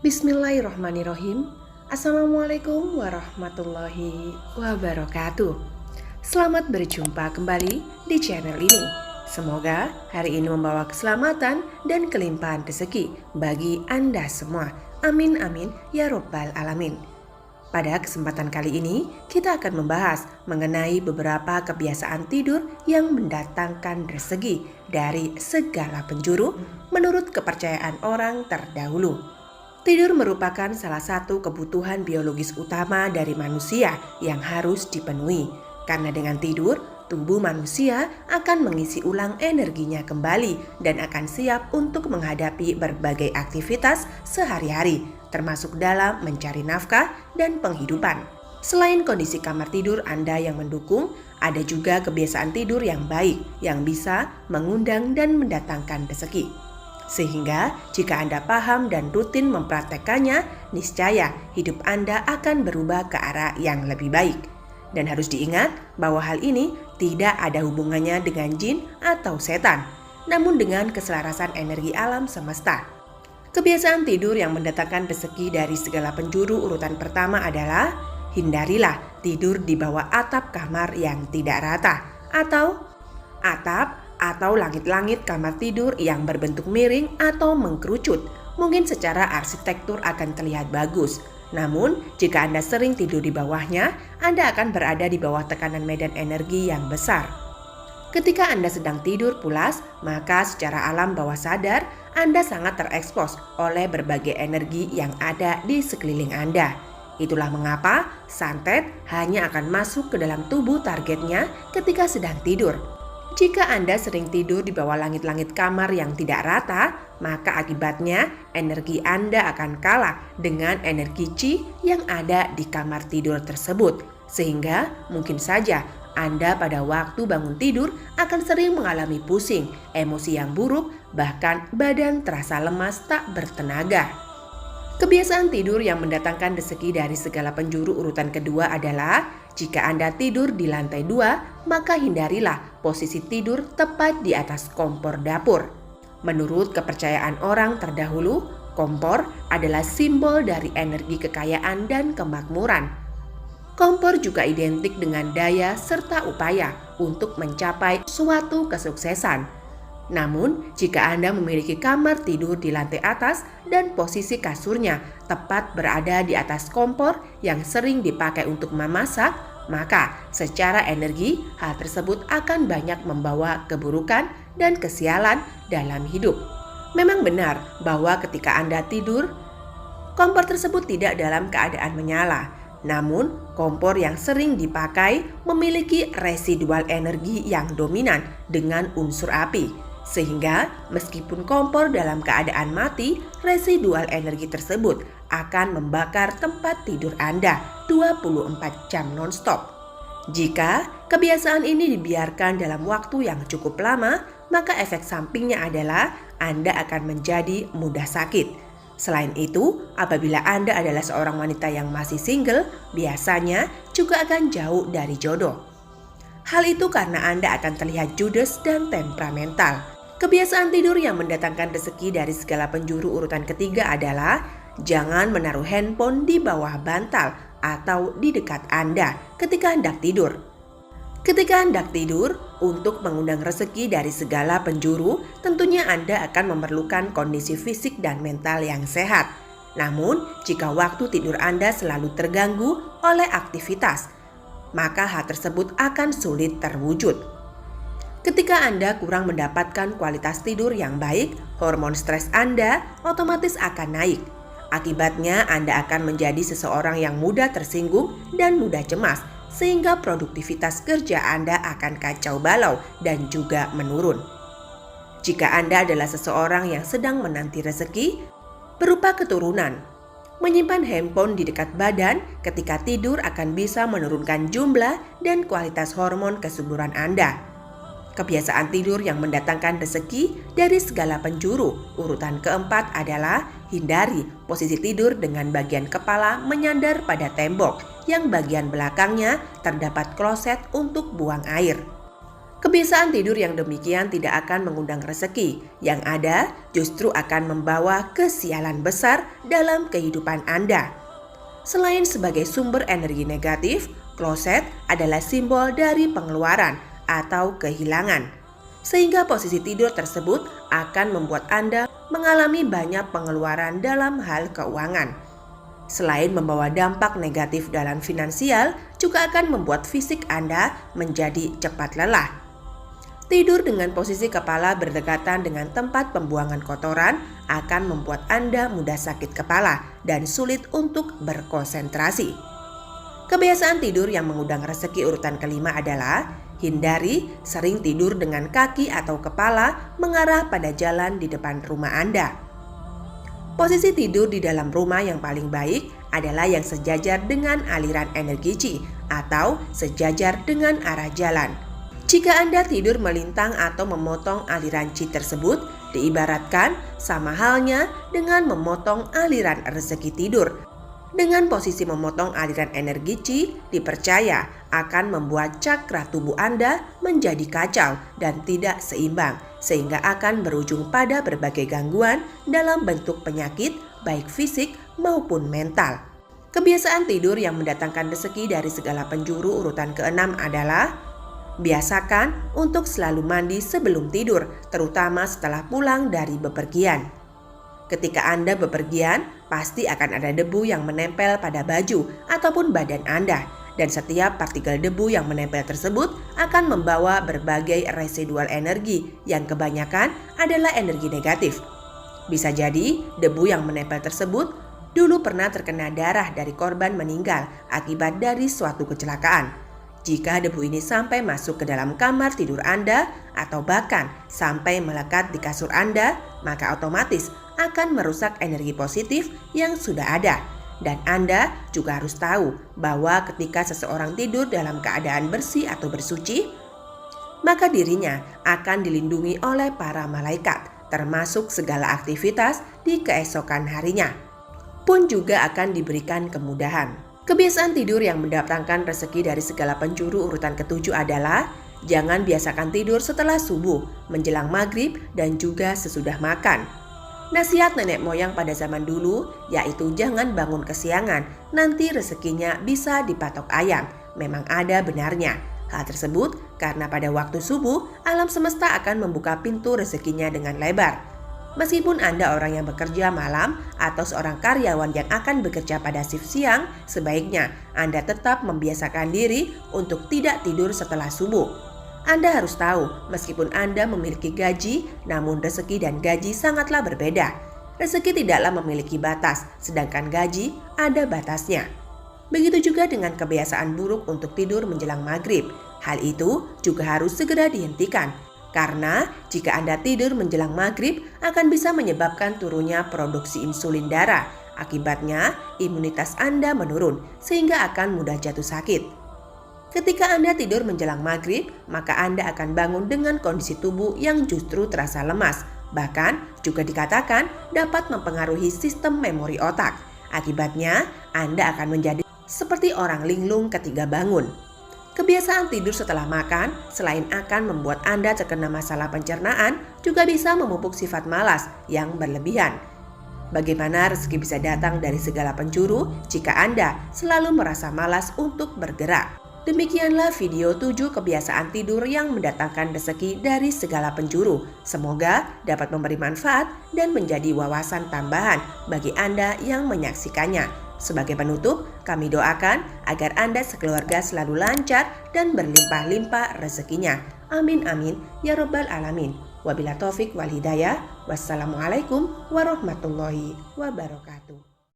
Bismillahirrahmanirrahim. Assalamualaikum warahmatullahi wabarakatuh. Selamat berjumpa kembali di channel ini. Semoga hari ini membawa keselamatan dan kelimpahan rezeki bagi Anda semua. Amin amin ya robbal alamin. Pada kesempatan kali ini kita akan membahas mengenai beberapa kebiasaan tidur yang mendatangkan rezeki dari segala penjuru menurut kepercayaan orang terdahulu. Tidur merupakan salah satu kebutuhan biologis utama dari manusia yang harus dipenuhi. Karena dengan tidur, tubuh manusia akan mengisi ulang energinya kembali dan akan siap untuk menghadapi berbagai aktivitas sehari-hari, termasuk dalam mencari nafkah dan penghidupan. Selain kondisi kamar tidur Anda yang mendukung, ada juga kebiasaan tidur yang baik yang bisa mengundang dan mendatangkan rezeki. Sehingga jika Anda paham dan rutin mempraktekannya, niscaya hidup Anda akan berubah ke arah yang lebih baik. Dan harus diingat bahwa hal ini tidak ada hubungannya dengan jin atau setan, namun dengan keselarasan energi alam semesta. Kebiasaan tidur yang mendatangkan rezeki dari segala penjuru urutan pertama adalah hindarilah tidur di bawah atap kamar yang tidak rata atau langit-langit kamar tidur yang berbentuk miring atau mengkerucut. Mungkin secara arsitektur akan terlihat bagus, namun jika Anda sering tidur di bawahnya, Anda akan berada di bawah tekanan medan energi yang besar. Ketika Anda sedang tidur pulas, maka secara alam bawah sadar Anda sangat terekspos oleh berbagai energi yang ada di sekeliling Anda. Itulah mengapa santet hanya akan masuk ke dalam tubuh targetnya ketika sedang tidur. Jika Anda sering tidur di bawah langit-langit kamar yang tidak rata, maka akibatnya energi Anda akan kalah dengan energi Qi yang ada di kamar tidur tersebut. Sehingga mungkin saja Anda pada waktu bangun tidur akan sering mengalami pusing, emosi yang buruk, bahkan badan terasa lemas tak bertenaga. Kebiasaan tidur yang mendatangkan rezeki dari segala penjuru urutan kedua adalah jika Anda tidur di lantai 2, maka hindarilah posisi tidur tepat di atas kompor dapur. Menurut kepercayaan orang terdahulu, kompor adalah simbol dari energi kekayaan dan kemakmuran. Kompor juga identik dengan daya serta upaya untuk mencapai suatu kesuksesan. Namun, jika Anda memiliki kamar tidur di lantai atas dan posisi kasurnya tepat berada di atas kompor yang sering dipakai untuk memasak, maka secara energi hal tersebut akan banyak membawa keburukan dan kesialan dalam hidup. Memang benar bahwa ketika Anda tidur, kompor tersebut tidak dalam keadaan menyala. Namun, kompor yang sering dipakai memiliki residual energi yang dominan dengan unsur api. Sehingga meskipun kompor dalam keadaan mati, residual energi tersebut akan membakar tempat tidur Anda 24 jam non-stop. Jika kebiasaan ini dibiarkan dalam waktu yang cukup lama, maka efek sampingnya adalah Anda akan menjadi mudah sakit. Selain itu, apabila Anda adalah seorang wanita yang masih single, biasanya juga akan jauh dari jodoh. Hal itu karena Anda akan terlihat judes dan temperamental. Kebiasaan tidur yang mendatangkan rezeki dari segala penjuru urutan ketiga adalah jangan menaruh handphone di bawah bantal atau di dekat Anda ketika hendak tidur. Ketika hendak tidur, untuk mengundang rezeki dari segala penjuru, tentunya Anda akan memerlukan kondisi fisik dan mental yang sehat. Namun, jika waktu tidur Anda selalu terganggu oleh aktivitas, maka hal tersebut akan sulit terwujud. Ketika Anda kurang mendapatkan kualitas tidur yang baik, hormon stres Anda otomatis akan naik. Akibatnya Anda akan menjadi seseorang yang mudah tersinggung dan mudah cemas, sehingga produktivitas kerja Anda akan kacau balau dan juga menurun. Jika Anda adalah seseorang yang sedang menanti rezeki berupa keturunan, menyimpan handphone di dekat badan ketika tidur akan bisa menurunkan jumlah dan kualitas hormon kesuburan Anda. Kebiasaan tidur yang mendatangkan rezeki dari segala penjuru urutan keempat adalah hindari posisi tidur dengan bagian kepala menyandar pada tembok yang bagian belakangnya terdapat kloset untuk buang air. Kebiasaan tidur yang demikian tidak akan mengundang rezeki, yang ada justru akan membawa kesialan besar dalam kehidupan Anda. Selain sebagai sumber energi negatif, kloset adalah simbol dari pengeluaran atau kehilangan. Sehingga posisi tidur tersebut akan membuat Anda mengalami banyak pengeluaran dalam hal keuangan. Selain membawa dampak negatif dalam finansial, juga akan membuat fisik Anda menjadi cepat lelah. Tidur dengan posisi kepala berdekatan dengan tempat pembuangan kotoran akan membuat Anda mudah sakit kepala dan sulit untuk berkonsentrasi. Kebiasaan tidur yang mengundang rezeki urutan kelima adalah hindari sering tidur dengan kaki atau kepala mengarah pada jalan di depan rumah Anda. Posisi tidur di dalam rumah yang paling baik adalah yang sejajar dengan aliran energi Qi atau sejajar dengan arah jalan. Jika Anda tidur melintang atau memotong aliran Qi tersebut, diibaratkan sama halnya dengan memotong aliran rezeki tidur. Dengan posisi memotong aliran energi Qi, dipercaya akan membuat cakra tubuh Anda menjadi kacau dan tidak seimbang, sehingga akan berujung pada berbagai gangguan dalam bentuk penyakit, baik fisik maupun mental. Kebiasaan tidur yang mendatangkan rezeki dari segala penjuru urutan keenam adalah biasakan untuk selalu mandi sebelum tidur, terutama setelah pulang dari bepergian. Ketika Anda bepergian, pasti akan ada debu yang menempel pada baju ataupun badan Anda, dan setiap partikel debu yang menempel tersebut akan membawa berbagai residual energi yang kebanyakan adalah energi negatif. Bisa jadi debu yang menempel tersebut dulu pernah terkena darah dari korban meninggal akibat dari suatu kecelakaan. Jika debu ini sampai masuk ke dalam kamar tidur Anda atau bahkan sampai melekat di kasur Anda, maka otomatis akan merusak energi positif yang sudah ada. Dan Anda juga harus tahu bahwa ketika seseorang tidur dalam keadaan bersih atau bersuci, maka dirinya akan dilindungi oleh para malaikat, termasuk segala aktivitas di keesokan harinya pun juga akan diberikan kemudahan. Kebiasaan tidur yang mendatangkan rezeki dari segala penjuru urutan ketujuh adalah jangan biasakan tidur setelah subuh, menjelang maghrib, dan juga sesudah makan. Nasihat nenek moyang pada zaman dulu yaitu jangan bangun kesiangan, nanti rezekinya bisa dipatok ayam. Memang ada benarnya. Hal tersebut karena pada waktu subuh alam semesta akan membuka pintu rezekinya dengan lebar. Meskipun Anda orang yang bekerja malam atau seorang karyawan yang akan bekerja pada shift siang, sebaiknya Anda tetap membiasakan diri untuk tidak tidur setelah subuh. Anda harus tahu, meskipun Anda memiliki gaji, namun rezeki dan gaji sangatlah berbeda. Rezeki tidaklah memiliki batas, sedangkan gaji ada batasnya. Begitu juga dengan kebiasaan buruk untuk tidur menjelang maghrib. Hal itu juga harus segera dihentikan. Karena jika Anda tidur menjelang maghrib akan bisa menyebabkan turunnya produksi insulin darah. Akibatnya imunitas Anda menurun sehingga akan mudah jatuh sakit. Ketika Anda tidur menjelang maghrib, maka Anda akan bangun dengan kondisi tubuh yang justru terasa lemas. Bahkan juga dikatakan dapat mempengaruhi sistem memori otak. Akibatnya Anda akan menjadi seperti orang linglung ketika bangun. Kebiasaan tidur setelah makan selain akan membuat Anda terkena masalah pencernaan, juga bisa memupuk sifat malas yang berlebihan. Bagaimana rezeki bisa datang dari segala penjuru jika Anda selalu merasa malas untuk bergerak? Demikianlah video 7 kebiasaan tidur yang mendatangkan rezeki dari segala penjuru. Semoga dapat memberi manfaat dan menjadi wawasan tambahan bagi Anda yang menyaksikannya. Sebagai penutup, kami doakan agar Anda sekeluarga selalu lancar dan berlimpah-limpah rezekinya. Amin amin ya rabbal alamin. Wabillahi taufik wal hidayah. Wassalamualaikum warahmatullahi wabarakatuh.